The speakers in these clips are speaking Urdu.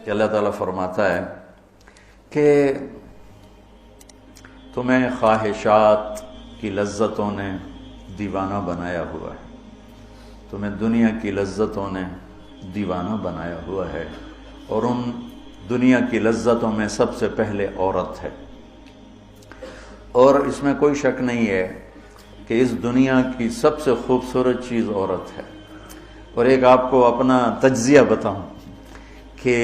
کہ اللہ تعالیٰ فرماتا ہے کہ تمہیں خواہشات کی لذتوں نے دیوانہ بنایا ہوا ہے، تمہیں دنیا کی لذتوں نے دیوانہ بنایا ہوا ہے، اور ان دنیا کی لذتوں میں سب سے پہلے عورت ہے۔ اور اس میں کوئی شک نہیں ہے کہ اس دنیا کی سب سے خوبصورت چیز عورت ہے۔ اور ایک آپ کو اپنا تجزیہ بتاؤں کہ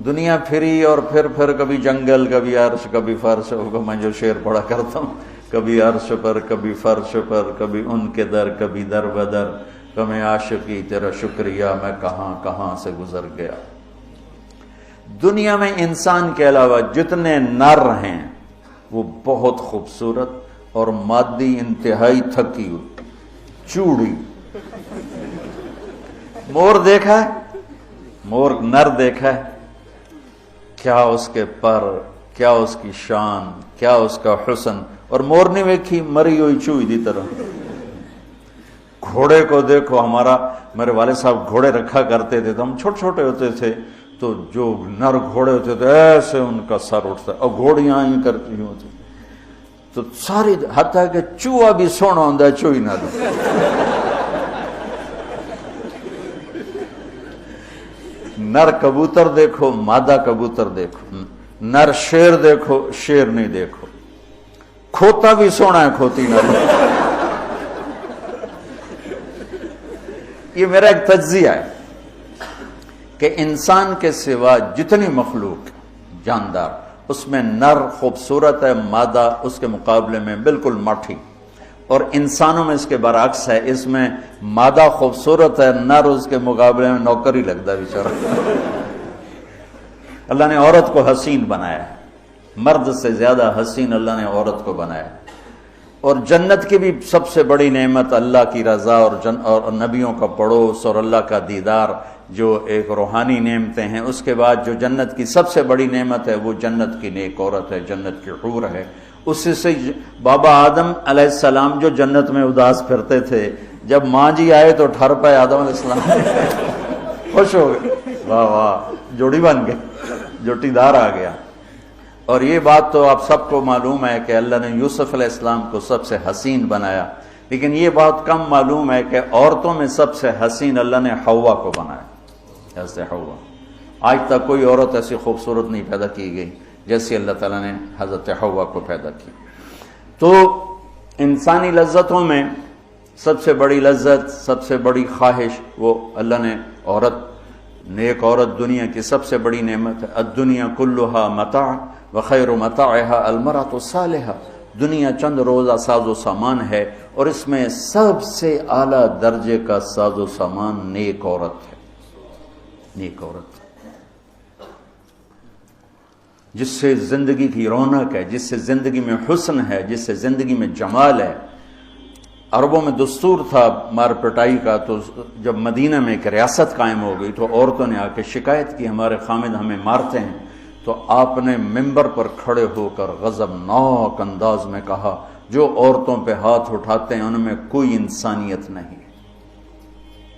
دنیا پھری اور پھر کبھی جنگل، کبھی عرش، کبھی فرش، میں جو شعر پڑھا کرتا ہوں، کبھی عرش پر، کبھی فرش پر، کبھی ان کے در، کبھی در بدر، کبھی عاشقی تیرا شکریہ میں کہاں کہاں سے گزر گیا۔ دنیا میں انسان کے علاوہ جتنے نر ہیں وہ بہت خوبصورت اور مادی انتہائی تھکی ہوئی، چوڑی۔ مور دیکھا ہے؟ مور نر دیکھا ہے؟ کیا اس کے پر، کیا اس کی شان، کیا اس کا حسن۔ اور مور نہیں ویکھی مری ہوئی چوئی دی طرح۔ گھوڑے کو دیکھو، میرے والد صاحب گھوڑے رکھا کرتے تھے، تو ہم چھوٹے چھوٹے ہوتے تھے تو جو نر گھوڑے ہوتے تھے ایسے ان کا سر اٹھتا، اور گھوڑیاں ہی کرتی ہوتی تو ساری، حتیٰ کہ چوہا بھی سونا ہوندا چوئی نہ دو۔ نر کبوتر دیکھو، مادہ کبوتر دیکھو، نر شیر دیکھو، شیر نہیں دیکھو، کھوتا بھی سونا ہے، کھوتی نہ دو۔ یہ میرا ایک تجزیہ ہے کہ انسان کے سوا جتنی مخلوق جاندار، اس میں نر خوبصورت ہے، مادہ اس کے مقابلے میں بالکل ماٹھی۔ اور انسانوں میں اس کے برعکس ہے، اس میں مادہ خوبصورت ہے، نر اس کے مقابلے میں نوکر ہی لگتا ہے بیچارہ۔ اللہ نے عورت کو حسین بنایا ہے، مرد سے زیادہ حسین اللہ نے عورت کو بنایا ہے۔ اور جنت کی بھی سب سے بڑی نعمت اللہ کی رضا اور نبیوں کا پڑوس اور اللہ کا دیدار، جو ایک روحانی نعمتیں ہیں۔ اس کے بعد جو جنت کی سب سے بڑی نعمت ہے وہ جنت کی نیک عورت ہے، جنت کی حور ہے۔ اسی سے بابا آدم علیہ السلام جو جنت میں اداس پھرتے تھے، جب ماں جی آئے تو ٹھر پائے آدم علیہ السلام، خوش ہو گئے، واہ واہ جوڑی بن گئے، جوٹی دار آ گیا۔ اور یہ بات تو آپ سب کو معلوم ہے کہ اللہ نے یوسف علیہ السلام کو سب سے حسین بنایا، لیکن یہ بات کم معلوم ہے کہ عورتوں میں سب سے حسین اللہ نے حوا کو بنایا۔ ایسے حوا، آج تک کوئی عورت ایسی خوبصورت نہیں پیدا کی گئی جیسی اللہ تعالیٰ نے حضرت حوا کو پیدا کی۔ تو انسانی لذتوں میں سب سے بڑی لذت، سب سے بڑی خواہش وہ اللہ نے عورت، نیک عورت دنیا کی سب سے بڑی نعمت ہے۔ الدنیا کلھا متاع وخیر متاعھا المرأۃ الصالحہ، دنیا چند روزہ ساز و سامان ہے، اور اس میں سب سے اعلیٰ درجے کا ساز و سامان نیک عورت ہے۔ نیک عورت جس سے زندگی کی رونق ہے، جس سے زندگی میں حسن ہے، جس سے زندگی میں جمال ہے۔ عربوں میں دستور تھا مار پٹائی کا، تو جب مدینہ میں ایک ریاست قائم ہو گئی تو عورتوں نے آ کے شکایت کی ہمارے خامد ہمیں مارتے ہیں، تو آپ نے ممبر پر کھڑے ہو کر غضبناک انداز میں کہا، جو عورتوں پہ ہاتھ اٹھاتے ہیں ان میں کوئی انسانیت نہیں۔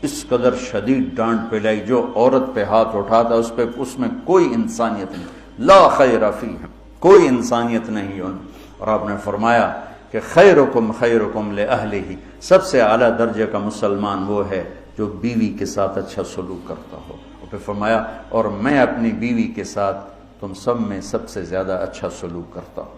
اس قدر شدید ڈانٹ پلائی، جو عورت پہ ہاتھ اٹھاتا ہے اس میں کوئی انسانیت نہیں، لا خیر فیہ، کوئی انسانیت نہیں ان۔ اور آپ نے فرمایا کہ خیرکم خیرکم لأہلہ، سب سے اعلیٰ درجے کا مسلمان وہ ہے جو بیوی کے ساتھ اچھا سلوک کرتا ہو۔ اور پھر فرمایا، اور میں اپنی بیوی کے ساتھ تم سب میں سب سے زیادہ اچھا سلوک کرتا ہوں۔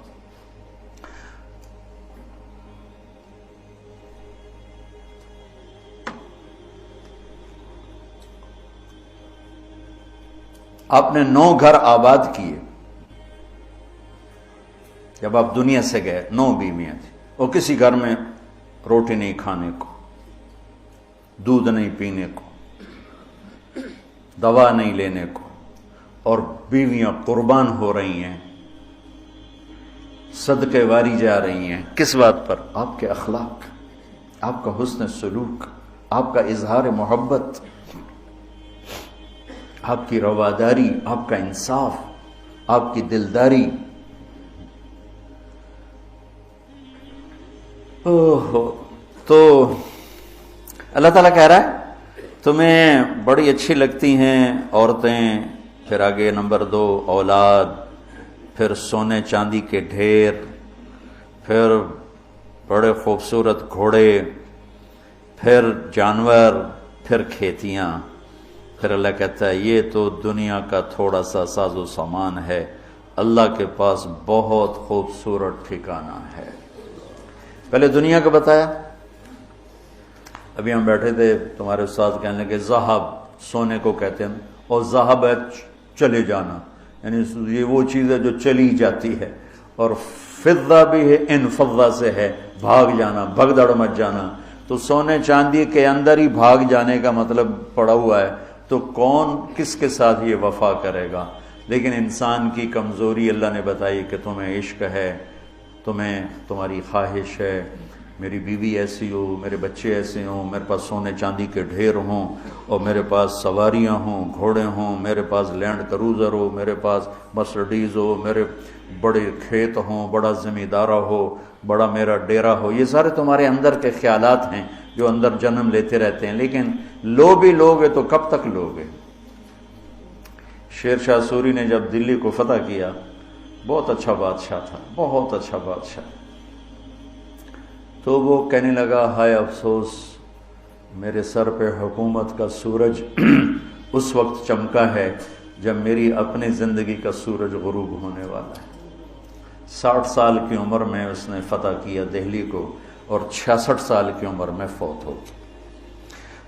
آپ نے 9 گھر آباد کیے جب آپ دنیا سے گئے، 9 بیویاں تھیں، اور کسی گھر میں روٹی نہیں کھانے کو، دودھ نہیں پینے کو، دوا نہیں لینے کو، اور بیویاں قربان ہو رہی ہیں، صدقے واری جا رہی ہیں۔ کس بات پر؟ آپ کے اخلاق، آپ کا حسن سلوک، آپ کا اظہار محبت، آپ کی رواداری، آپ کا انصاف، آپ کی دلداری۔ تو اللہ تعالیٰ کہہ رہا ہے تمہیں بڑی اچھی لگتی ہیں عورتیں پھر آگے نمبر 2 اولاد، پھر سونے چاندی کے ڈھیر، پھر بڑے خوبصورت گھوڑے، پھر جانور، پھر کھیتیاں. پھر اللہ کہتا ہے یہ تو دنیا کا تھوڑا سا ساز و سامان ہے، اللہ کے پاس بہت خوبصورت ٹھکانہ ہے. پہلے دنیا کا بتایا. ابھی ہم بیٹھے تھے، تمہارے استاد کہنے لگے ذہب سونے کو کہتے ہیں، اور ذہب ہے چلے جانا، یعنی یہ وہ چیز ہے جو چلی جاتی ہے، اور فضہ بھی ہے، ان فضہ سے ہے بھاگ جانا، بھگدڑ مچ جانا. تو سونے چاندی کے اندر ہی بھاگ جانے کا مطلب پڑا ہوا ہے، تو کون کس کے ساتھ یہ وفا کرے گا؟ لیکن انسان کی کمزوری اللہ نے بتائی کہ تمہیں عشق ہے، تمہیں تمہاری خواہش ہے میری بیوی ایسی ہو، میرے بچے ایسے ہوں، میرے پاس سونے چاندی کے ڈھیر ہوں، اور میرے پاس سواریاں ہوں، گھوڑے ہوں، میرے پاس لینڈ کروزر ہو، میرے پاس مرسڈیز ہو، میرے بڑے کھیت ہوں، بڑا زمیندارہ ہو، بڑا میرا ڈیرا ہو. یہ سارے تمہارے اندر کے خیالات ہیں جو اندر جنم لیتے رہتے ہیں، لیکن لو بھی لوگے تو کب تک لوگے؟ شیر شاہ سوری نے جب دلی کو فتح کیا، بہت اچھا بادشاہ تھا، بہت اچھا بادشاہ. تو وہ کہنے لگا ہائے افسوس، میرے سر پہ حکومت کا سورج اس وقت چمکا ہے جب میری اپنی زندگی کا سورج غروب ہونے والا ہے. 60 سال کی عمر میں اس نے فتح کیا دہلی کو، اور 66 سال کی عمر میں فوت ہو.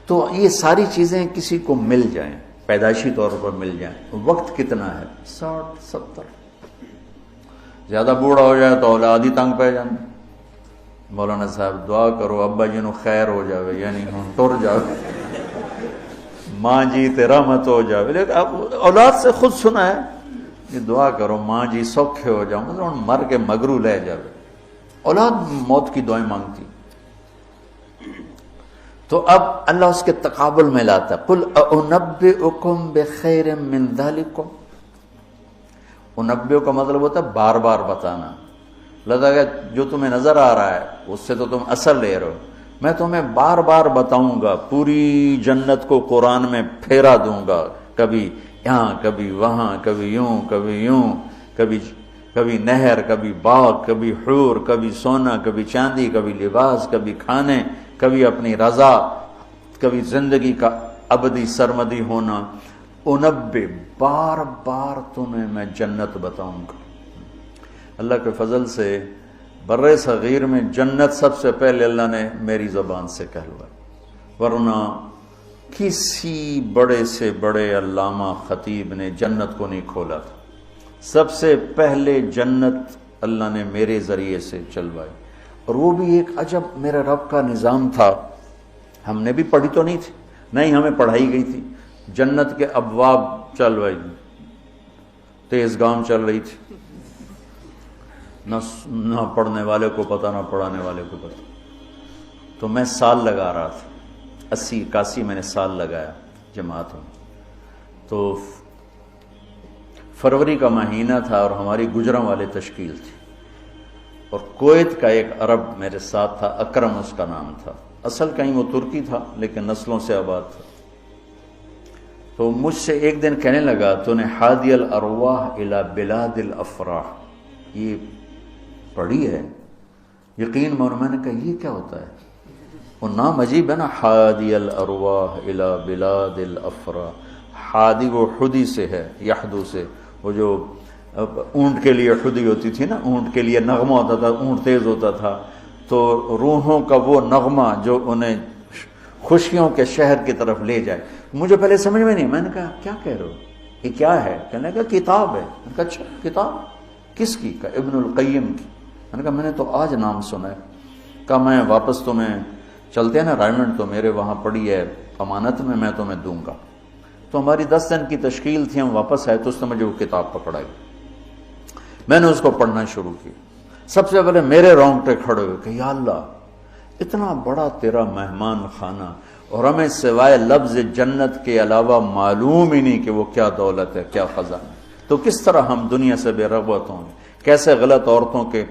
تو یہ ساری چیزیں کسی کو مل جائیں، پیدائشی طور پر مل جائیں، وقت کتنا ہے؟ 60 70. زیادہ بوڑھا ہو جائے تو اولاد ہی تنگ پہ جائیں. مولانا صاحب دعا کرو ابا جی نو خیر ہو جاوے، یعنی ہوں ٹر جاوے، ماں جی تیرا مت ہو جاوے. لیکن اب اولاد سے خود سنا ہے یہ دعا کرو ماں جی سوکھے ہو جاؤ، مطلب مر کے مگرو لے جاوے. اولاد موت کی دعائیں مانگتی. تو اب اللہ اس کے تقابل میں لاتا ہے، قل اُنَبِّئُكُم بِخَيْرٍ مِّن ذَلِكُمْ. انبیو کا مطلب ہوتا ہے بار بار بتانا. لگتا ہے جو تمہیں نظر آ رہا ہے اس سے تو تم اثر لے رہے ہو، میں تمہیں بار بار بتاؤں گا، پوری جنت کو قرآن میں پھیرا دوں گا، کبھی یہاں کبھی وہاں، کبھی یوں کبھی یوں، کبھی نہر، کبھی باغ، کبھی حور، کبھی سونا، کبھی چاندی، کبھی لباس، کبھی کھانے، کبھی اپنی رضا، کبھی زندگی کا ابدی سرمدی ہونا. انبے بار بار تمہیں میں جنت بتاؤں گا. اللہ کے فضل سے بر صغیر میں جنت سب سے پہلے اللہ نے میری زبان سے کہلوائی، ورنہ کسی بڑے سے بڑے علامہ خطیب نے جنت کو نہیں کھولا تھا. سب سے پہلے جنت اللہ نے میرے ذریعے سے چلوائی. اور وہ بھی ایک عجب میرے رب کا نظام تھا. ہم نے بھی پڑھی تو نہیں تھی، نہیں ہمیں پڑھائی گئی تھی. جنت کے ابواب چلوائی، تیز گام چل رہی تھی، نہ پڑھنے والے کو پتہ نہ پڑھانے والے کو پتہ. تو میں سال لگا رہا تھا، 80 81 میں نے سال لگایا جماعت میں. تو فروری کا مہینہ تھا اور ہماری گجراں والے تشکیل تھی، اور کویت کا ایک عرب میرے ساتھ تھا، اکرم اس کا نام تھا. اصل کہیں وہ ترکی تھا لیکن نسلوں سے آباد تھا. تو مجھ سے ایک دن کہنے لگا تو نے حادی الارواح الی بلاد الافراح یہ پڑھی ہے؟ یقین میں نے کہا یہ کیا ہوتا ہے؟ وہ نام عجیب ہے نا، حادی الارواح الی بلاد الافراح. حادی وہ حدی سے ہے، یحدو سے، وہ جو اونٹ کے لیے حدی ہوتی تھی نا، اونٹ کے لیے نغمہ ہوتا تھا، اونٹ تیز ہوتا تھا، تو روحوں کا وہ نغمہ جو انہیں خوشیوں کے شہر کی طرف لے جائے. مجھے پہلے سمجھ میں نہیں، میں نے کہا کیا کہہ رہے ہو، یہ کیا ہے؟ کہنے لگا کتاب ہے. میں نے کہا اچھا کتاب کس کی؟ کہا ابن القیم کی. میں نے کہا میں نے تو آج نام سنا ہے. کہا میں واپس تمہیں چلتے ہیں نا رائمنڈ، تو میرے وہاں پڑی ہے امانت میں تمہیں دوں گا. تو ہماری 10 دن کی تشکیل تھی، ہم واپس آئے تو اس نے مجھے وہ کتاب پکڑائی. میں نے اس کو پڑھنا شروع کی. سب سے پہلے میرے رونگٹے کھڑے ہوئے کہ یا اللہ اتنا بڑا تیرا مہمان خانہ، اور ہمیں سوائے لفظ جنت کے علاوہ معلوم ہی نہیں کہ وہ کیا دولت ہے، کیا خزانہ. تو کس طرح ہم دنیا سے بے رغبت ہوں گے، کیسے غلط عورتوں کے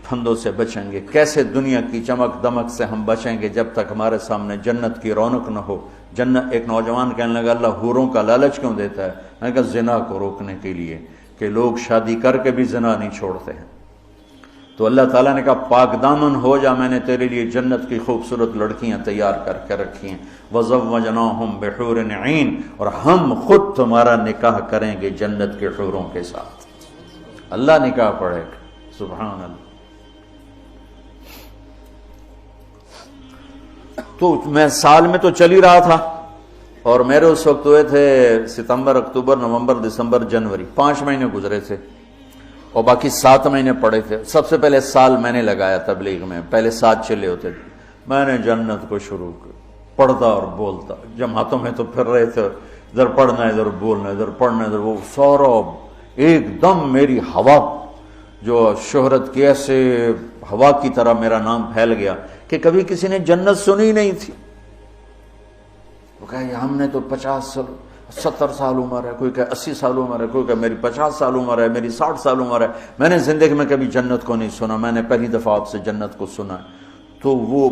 پھندوں سے بچیں گے، کیسے دنیا کی چمک دمک سے ہم بچیں گے جب تک ہمارے سامنے جنت کی رونق نہ ہو، جنت ایک نوجوان کہنے لگا اللہ حوروں کا لالچ کیوں دیتا ہے؟ میں نے کہا زنا کو روکنے کے لیے کہ لوگ شادی کر کے بھی زنا نہیں چھوڑتے ہیں۔ تو اللہ تعالیٰ نے کہا پاک دامن ہو جا، میں نے تیرے لیے جنت کی خوبصورت لڑکیاں تیار کر کے رکھی ہیں، وَزَوَّجْنَاهُمْ بِحُورٍ عِينٍ، اور ہم خود تمہارا نکاح کریں گے جنت کے حوروں کے ساتھ۔ اللہ نکاح پڑھے گا، سبحان اللہ۔ تو میں سال میں تو چل ہی رہا تھا، اور میرے اس وقت ہوئے تھے ستمبر، اکتوبر، نومبر، دسمبر، جنوری، 5 مہینے گزرے تھے، اور باقی 7 مہینے پڑے تھے۔ سب سے پہلے سال میں نے لگایا تبلیغ میں، پہلے 7 چلے ہوتے تھے، میں نے جنت کو شروع کیا، پڑھتا اور بولتا، جماعتوں میں تو پھر رہے تھے، ادھر پڑھنا ادھر بولنا، ادھر پڑھنا ادھر، وہ سارا ایک دم میری ہوا جو شہرت کی ایسے ہوا کی طرح میرا نام پھیل گیا کہ کبھی کسی نے جنت سنی نہیں تھی۔ وہ کہا ہم نے تو 70 سال عمر ہے، کوئی کہ 80 سال عمر ہے، کوئی کہ میری 50 سال عمر ہے، میری 60 سال عمر ہے، میں نے زندگی میں کبھی جنت کو نہیں سنا، میں نے پہلی دفعہ آپ سے جنت کو سنا۔ تو وہ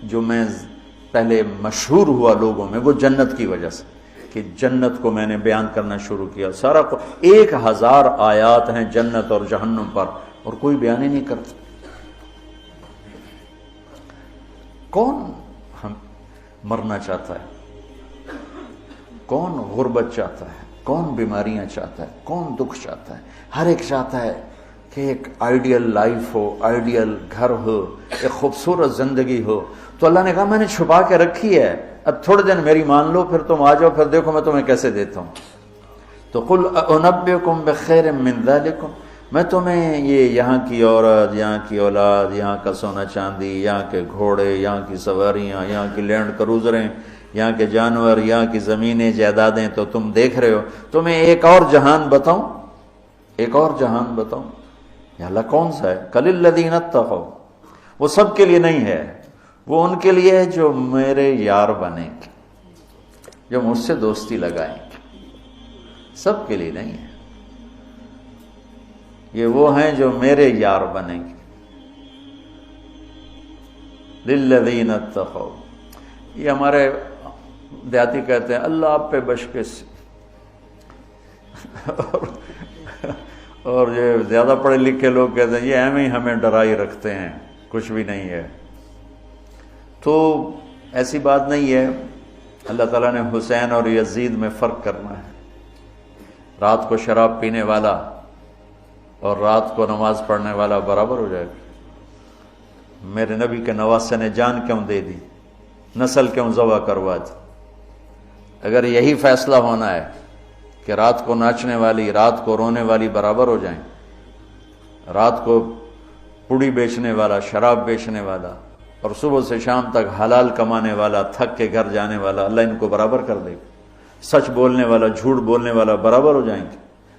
جو میں پہلے مشہور ہوا لوگوں میں، وہ جنت کی وجہ سے کہ جنت کو میں نے بیان کرنا شروع کیا۔ سارا 1000 آیات ہیں جنت اور جہنم پر، اور کوئی بیان ہی نہیں کرتا۔ کون ہم مرنا چاہتا ہے؟ کون غربت چاہتا ہے؟ کون بیماریاں چاہتا ہے؟ کون دکھ چاہتا ہے؟ ہر ایک چاہتا ہے کہ ایک آئیڈیل لائف ہو، آئیڈیل گھر ہو، ایک خوبصورت زندگی ہو۔ تو اللہ نے کہا میں نے چھپا کے رکھی ہے، اب تھوڑے دن میری مان لو، پھر تم آ جاؤ، پھر دیکھو میں تمہیں کیسے دیتا ہوں۔ تو قل انبئکم بخیر من ذالکم، میں تمہیں یہ یہاں کی عورت، یہاں کی اولاد، یہاں کا سونا چاندی، یہاں کے گھوڑے، یہاں کی سواریاں، یہاں کی لینڈ کروزریں، یہاں کے جانور، یہاں کی زمینیں جائیدادیں تو تم دیکھ رہے ہو، تمہیں ایک اور جہان بتاؤں؟ ایک اور جہان بتاؤں؟ یا اللہ کون سا ہے؟ قل الذین اتقوا، وہ سب کے لیے نہیں ہے، وہ ان کے لیے ہے جو میرے یار بنیں گے، جو مجھ سے دوستی لگائیں گے، سب کے لیے نہیں ہے، یہ وہ ہیں جو میرے یار بنیں گے۔ للذین اتقوا، یہ ہمارے دیہاتی کہتے ہیں اللہ آپ پہ بشکش، اور یہ زیادہ پڑھے لکھے لوگ کہتے ہیں یہ ایم ہی ہمیں ڈرائی رکھتے ہیں، کچھ بھی نہیں ہے۔ تو ایسی بات نہیں ہے، اللہ تعالیٰ نے حسین اور یزید میں فرق کرنا ہے۔ رات کو شراب پینے والا اور رات کو نماز پڑھنے والا برابر ہو جائے گا۔ میرے نبی کے نواسے نے جان کیوں دے دی، نسل کیوں ذبح کروا دی؟ اگر یہی فیصلہ ہونا ہے کہ رات کو ناچنے والی، رات کو رونے والی برابر ہو جائیں، رات کو پوڑی بیچنے والا، شراب بیچنے والا، اور صبح سے شام تک حلال کمانے والا، تھک کے گھر جانے والا، اللہ ان کو برابر کر دے گا۔ سچ بولنے والا، جھوٹ بولنے والا برابر ہو جائیں گے،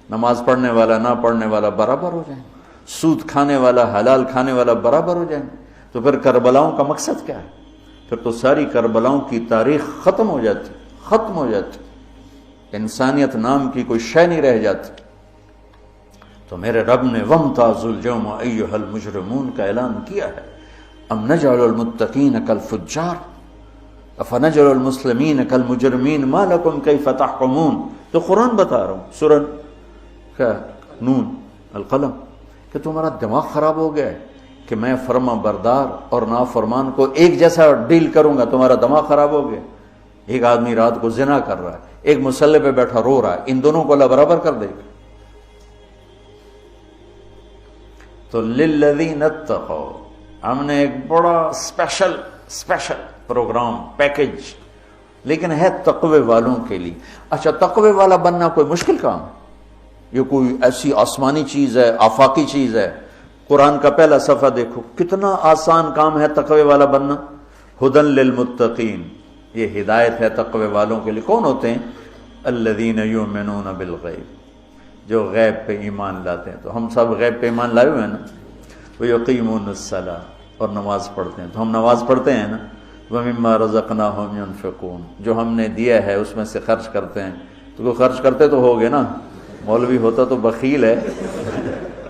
نماز پڑھنے والا، نہ پڑھنے والا برابر ہو جائیں گے، سود کھانے والا، حلال کھانے والا برابر ہو جائیں گے۔ تو پھر کربلاؤں کا مقصد کیا ہے؟ پھر تو ساری کربلاؤں کی تاریخ ختم ہو جاتی، ختم ہو جاتی، انسانیت نام کی کوئی شے نہیں رہ جاتی۔ تو میرے رب نے وَامْتَازُوا الْيَوْمَ أَيُّهَا الْمُجْرِمُونَ کا اعلان کیا ہے۔ ام نجعل المتقین کالفجار افنجعل المسلمین کالمجرمین ما لکم کیف تحکمون۔ تو قرآن بتا رہا ہوں، سورہ نون القلم، کہ تمہارا دماغ خراب ہو گیا ہے کہ میں فرما بردار اور نافرمان کو ایک جیسا ڈیل کروں گا؟ تمہارا دماغ خراب ہو گیا۔ ایک آدمی رات کو زنا کر رہا ہے، ایک مصلی پہ بیٹھا رو رہا ہے، ان دونوں کو اللہ برابر کر دے گا؟ تو للذین اتقوا، ہم نے ایک بڑا اسپیشل پروگرام، پیکج، لیکن ہے تقوی والوں کے لیے۔ اچھا، تقوی والا بننا کوئی مشکل کام ہے؟ یہ کوئی ایسی آسمانی چیز ہے، آفاقی چیز ہے؟ قرآن کا پہلا صفحہ دیکھو، کتنا آسان کام ہے تقوی والا بننا۔ ہدی للمتقین، یہ ہدایت ہے تقوی والوں کے لیے۔ کون ہوتے ہیں؟ الذین یؤمنون بالغیب، جو غیب پہ ایمان لاتے ہیں۔ تو ہم سب غیب پہ ایمان لائے ہوئے ہیں نا۔ ویقیمون الصلاۃ، اور نماز پڑھتے ہیں۔ تو ہم نماز پڑھتے ہیں نا۔ ومما رزقناہم ینفقون، جو ہم نے دیا ہے اس میں سے خرچ کرتے ہیں۔ تو کوئی خرچ کرتے تو ہوگے نا، مولوی ہوتا تو بخیل ہے،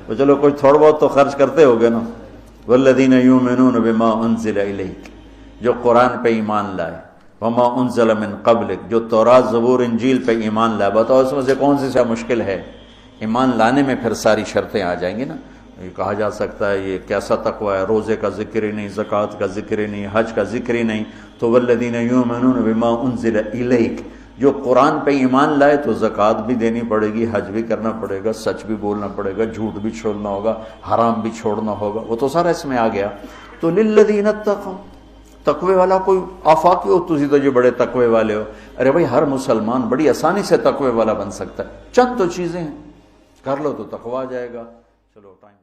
تو چلو کوئی تھوڑا بہت تو خرچ کرتے ہوگے نا۔ والذین یؤمنون بما انزل الیک، جو قرآن پہ ایمان لائے، وما انزل من قبلک، جو تورات زبور انجیل پہ ایمان لائے۔ بتاؤ اس میں سے کون سی سے مشکل ہے؟ ایمان لانے میں پھر ساری شرطیں آ جائیں گی نا۔ یہ کہا جا سکتا ہے یہ کیسا تقوی ہے، روزے کا ذکر ہی نہیں، زکوٰۃ کا ذکر ہی نہیں، حج کا ذکر ہی نہیں۔ تو والذین یؤمنون بما انزل الیک، جو قرآن پہ ایمان لائے تو زکوٰۃ بھی دینی پڑے گی، حج بھی کرنا پڑے گا، سچ بھی بولنا پڑے گا، جھوٹ بھی چھوڑنا ہوگا، حرام بھی چھوڑنا ہوگا، وہ تو سارا اس میں آ گیا۔ تو للذین اتقوا، تقوی والا کوئی آفاقی ہو تسی تو جو بڑے تقوی والے ہو، ارے بھائی ہر مسلمان بڑی آسانی سے تقوی والا بن سکتا ہے، چند تو چیزیں ہیں، کر لو تو تقوی آ جائے گا۔ چلو ٹائم